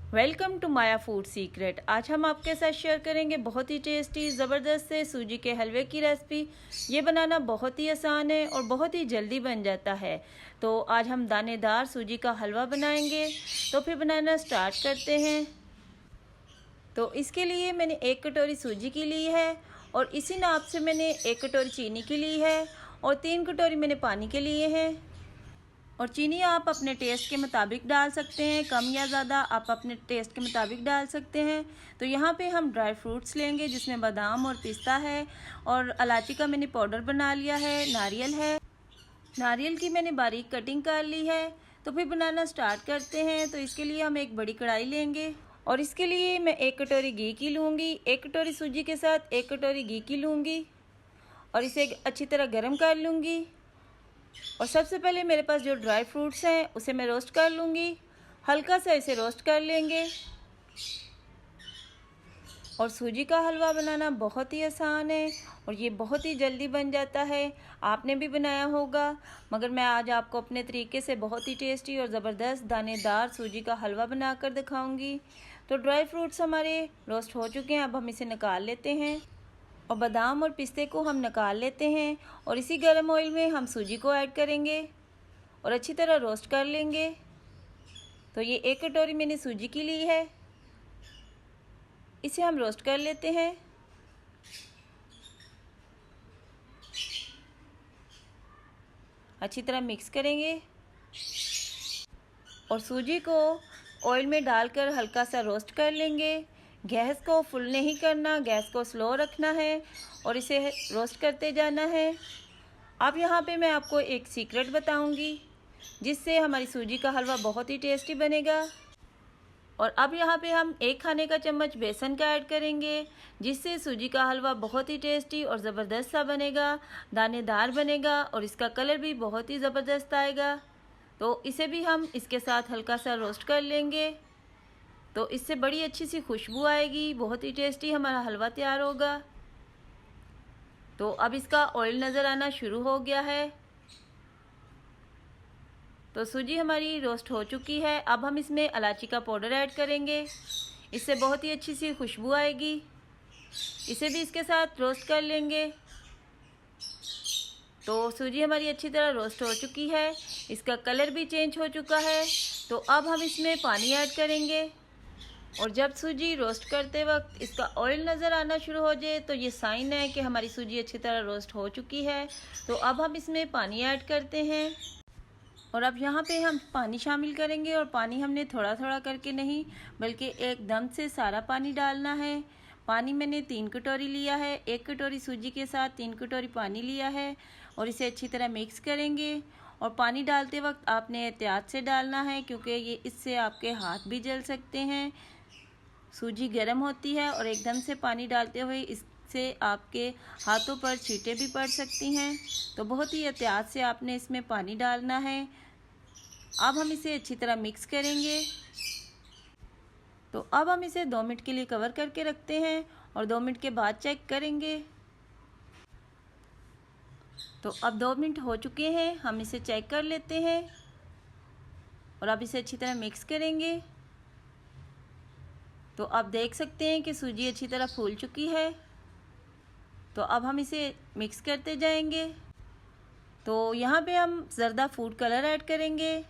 Welcome to Maya food secret. आज हम आपके साथ शेयर करेंगे बहुत ही टेस्टी ज़बरदस्त से सूजी के हलवे की रेसिपी। ये बनाना बहुत ही आसान है और बहुत ही जल्दी बन जाता है। तो आज हम दानेदार सूजी का हलवा बनाएंगे। तो फिर बनाना स्टार्ट करते हैं। तो इसके लिए मैंने 1 कटोरी सूजी की ली है और इसी नाप से मैंने 1 कटोरी चीनी की ली है और 3 कटोरी मैंने पानी के लिए हैं। और चीनी आप अपने टेस्ट के मुताबिक डाल सकते हैं, कम या ज़्यादा आप अपने टेस्ट के मुताबिक डाल सकते हैं। तो यहाँ पे हम ड्राई फ्रूट्स लेंगे जिसमें बादाम और पिस्ता है और इलायची का मैंने पाउडर बना लिया है, नारियल है, नारियल की मैंने बारीक कटिंग कर ली है। तो फिर बनाना स्टार्ट करते हैं। तो इसके लिए हम एक बड़ी कढ़ाई लेंगे और इसके लिए मैं 1 कटोरी घी की लूँगी। 1 कटोरी सूजी के साथ 1 कटोरी घी की लूँगी और इसे अच्छी तरह गर्म कर लूँगी। और सबसे पहले मेरे पास जो ड्राई फ्रूट्स हैं उसे मैं रोस्ट कर लूँगी। हल्का सा इसे रोस्ट कर लेंगे। और सूजी का हलवा बनाना बहुत ही आसान है और ये बहुत ही जल्दी बन जाता है। आपने भी बनाया होगा, मगर मैं आज आपको अपने तरीके से बहुत ही टेस्टी और ज़बरदस्त दानेदार सूजी का हलवा बनाकर दिखाऊंगी। तो ड्राई फ्रूट्स हमारे रोस्ट हो चुके हैं, अब हम इसे निकाल लेते हैं और बादाम और पिस्ते को हम निकाल लेते हैं। और इसी गर्म ऑयल में हम सूजी को ऐड करेंगे और अच्छी तरह रोस्ट कर लेंगे। तो ये 1 कटोरी मैंने सूजी की ली है, इसे हम रोस्ट कर लेते हैं। अच्छी तरह मिक्स करेंगे और सूजी को ऑयल में डालकर हल्का सा रोस्ट कर लेंगे। गैस को फुल नहीं करना, गैस को स्लो रखना है और इसे रोस्ट करते जाना है। अब यहाँ पे मैं आपको एक सीक्रेट बताऊंगी जिससे हमारी सूजी का हलवा बहुत ही टेस्टी बनेगा। और अब यहाँ पे हम 1 खाने का चम्मच बेसन का ऐड करेंगे जिससे सूजी का हलवा बहुत ही टेस्टी और ज़बरदस्त सा बनेगा, दानेदार बनेगा और इसका कलर भी बहुत ही ज़बरदस्त आएगा। तो इसे भी हम इसके साथ हल्का सा रोस्ट कर लेंगे। तो इससे बड़ी अच्छी सी खुशबू आएगी, बहुत ही टेस्टी हमारा हलवा तैयार होगा। तो अब इसका ऑयल नज़र आना शुरू हो गया है। तो सूजी हमारी रोस्ट हो चुकी है। अब हम इसमें इलायची का पाउडर ऐड करेंगे, इससे बहुत ही अच्छी सी खुशबू आएगी। इसे भी इसके साथ रोस्ट कर लेंगे। तो सूजी हमारी अच्छी तरह रोस्ट हो चुकी है, इसका कलर भी चेंज हो चुका है। तो अब हम इसमें पानी ऐड करेंगे और जब सूजी रोस्ट करते वक्त इसका ऑयल नज़र आना शुरू हो जाए तो ये साइन है कि हमारी सूजी अच्छी तरह रोस्ट हो चुकी है। तो अब हम इसमें पानी ऐड करते हैं और अब यहाँ पे हम पानी शामिल करेंगे। और पानी हमने थोड़ा थोड़ा करके नहीं बल्कि एकदम से सारा पानी डालना है। पानी मैंने 3 कटोरी लिया है, 1 कटोरी सूजी के साथ 3 कटोरी पानी लिया है और इसे अच्छी तरह मिक्स करेंगे। और पानी डालते वक्त आपने एहतियात से डालना है क्योंकि ये इससे आपके हाथ भी जल सकते हैं। सूजी गर्म होती है और एकदम से पानी डालते हुए इससे आपके हाथों पर छींटे भी पड़ सकती हैं। तो बहुत ही एहतियात से आपने इसमें पानी डालना है। अब हम इसे अच्छी तरह मिक्स करेंगे। तो अब हम इसे 2 मिनट के लिए कवर करके रखते हैं और 2 मिनट के बाद चेक करेंगे। तो अब 2 मिनट हो चुके हैं, हम इसे चेक कर लेते हैं और अब इसे अच्छी तरह मिक्स करेंगे। तो आप देख सकते हैं कि सूजी अच्छी तरह फूल चुकी है। तो अब हम इसे मिक्स करते जाएंगे। तो यहाँ पे हम ज़र्दा फूड कलर ऐड करेंगे,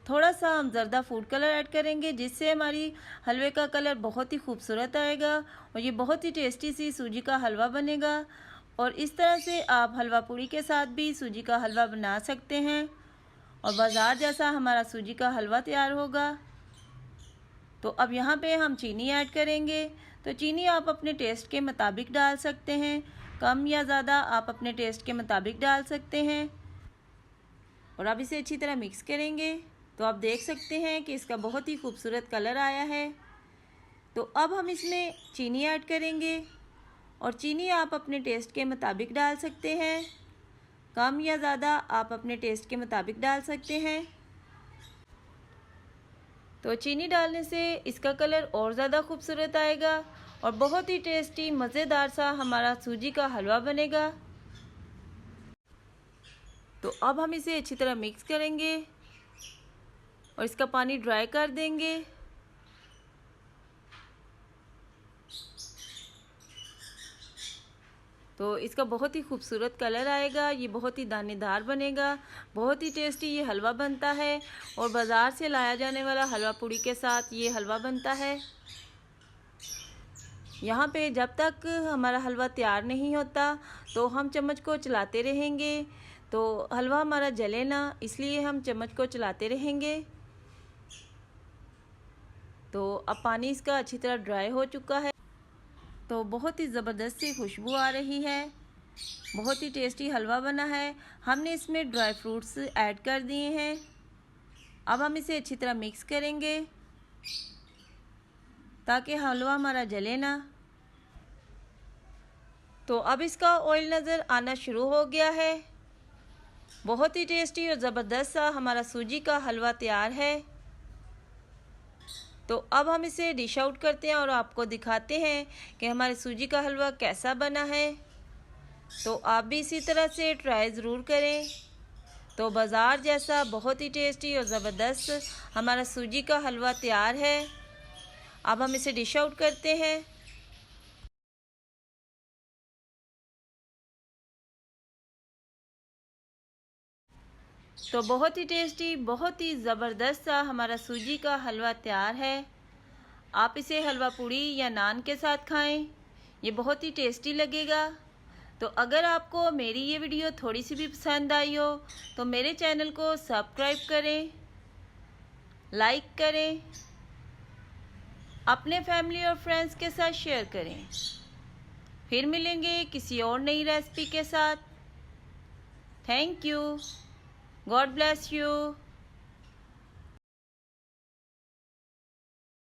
थोड़ा सा हम ज़र्दा फूड कलर ऐड करेंगे जिससे हमारी हलवे का कलर बहुत ही खूबसूरत आएगा और ये बहुत ही टेस्टी सी सूजी का हलवा बनेगा। और इस तरह से आप हलवा पूड़ी के साथ भी सूजी का हलवा बना सकते हैं और बाज़ार जैसा हमारा सूजी का हलवा तैयार होगा। तो अब यहाँ पे हम चीनी ऐड करेंगे। तो चीनी आप अपने टेस्ट के मुताबिक डाल सकते हैं, कम या ज़्यादा आप अपने टेस्ट के मुताबिक डाल सकते हैं। और अब इसे अच्छी तरह मिक्स करेंगे। तो आप देख सकते हैं कि इसका बहुत ही खूबसूरत कलर आया है। तो अब हम इसमें चीनी ऐड करेंगे और चीनी आप अपने टेस्ट के मुताबिक डाल सकते हैं, कम या ज़्यादा आप अपने टेस्ट के मुताबिक डाल सकते हैं। तो चीनी डालने से इसका कलर और ज़्यादा खूबसूरत आएगा और बहुत ही टेस्टी मज़ेदार सा हमारा सूजी का हलवा बनेगा। तो अब हम इसे अच्छी तरह मिक्स करेंगे और इसका पानी ड्राई कर देंगे। तो इसका बहुत ही खूबसूरत कलर आएगा, ये बहुत ही दानेदार बनेगा, बहुत ही टेस्टी ये हलवा बनता है और बाज़ार से लाया जाने वाला हलवा पूड़ी के साथ ये हलवा बनता है। यहाँ पे जब तक हमारा हलवा तैयार नहीं होता तो हम चम्मच को चलाते रहेंगे, तो हलवा हमारा जले ना, इसलिए हम चम्मच को चलाते रहेंगे। तो अब पानी इसका अच्छी तरह ड्राई हो चुका है, तो बहुत ही ज़बरदस्त सी खुशबू आ रही है, बहुत ही टेस्टी हलवा बना है। हमने इसमें ड्राई फ्रूट्स ऐड कर दिए हैं। अब हम इसे अच्छी तरह मिक्स करेंगे ताकि हलवा हमारा जले ना। तो अब इसका ऑयल नज़र आना शुरू हो गया है। बहुत ही टेस्टी और ज़बरदस्त सा हमारा सूजी का हलवा तैयार है। तो अब हम इसे डिश आउट करते हैं और आपको दिखाते हैं कि हमारे सूजी का हलवा कैसा बना है। तो आप भी इसी तरह से ट्राई ज़रूर करें। तो बाज़ार जैसा बहुत ही टेस्टी और ज़बरदस्त हमारा सूजी का हलवा तैयार है। अब हम इसे डिश आउट करते हैं। तो बहुत ही टेस्टी, बहुत ही ज़बरदस्त सा हमारा सूजी का हलवा तैयार है। आप इसे हलवा पूड़ी या नान के साथ खाएं, ये बहुत ही टेस्टी लगेगा। तो अगर आपको मेरी ये वीडियो थोड़ी सी भी पसंद आई हो तो मेरे चैनल को सब्सक्राइब करें, लाइक करें, अपने फैमिली और फ्रेंड्स के साथ शेयर करें। फिर मिलेंगे किसी और नई रेसिपी के साथ। Thank you. God bless you.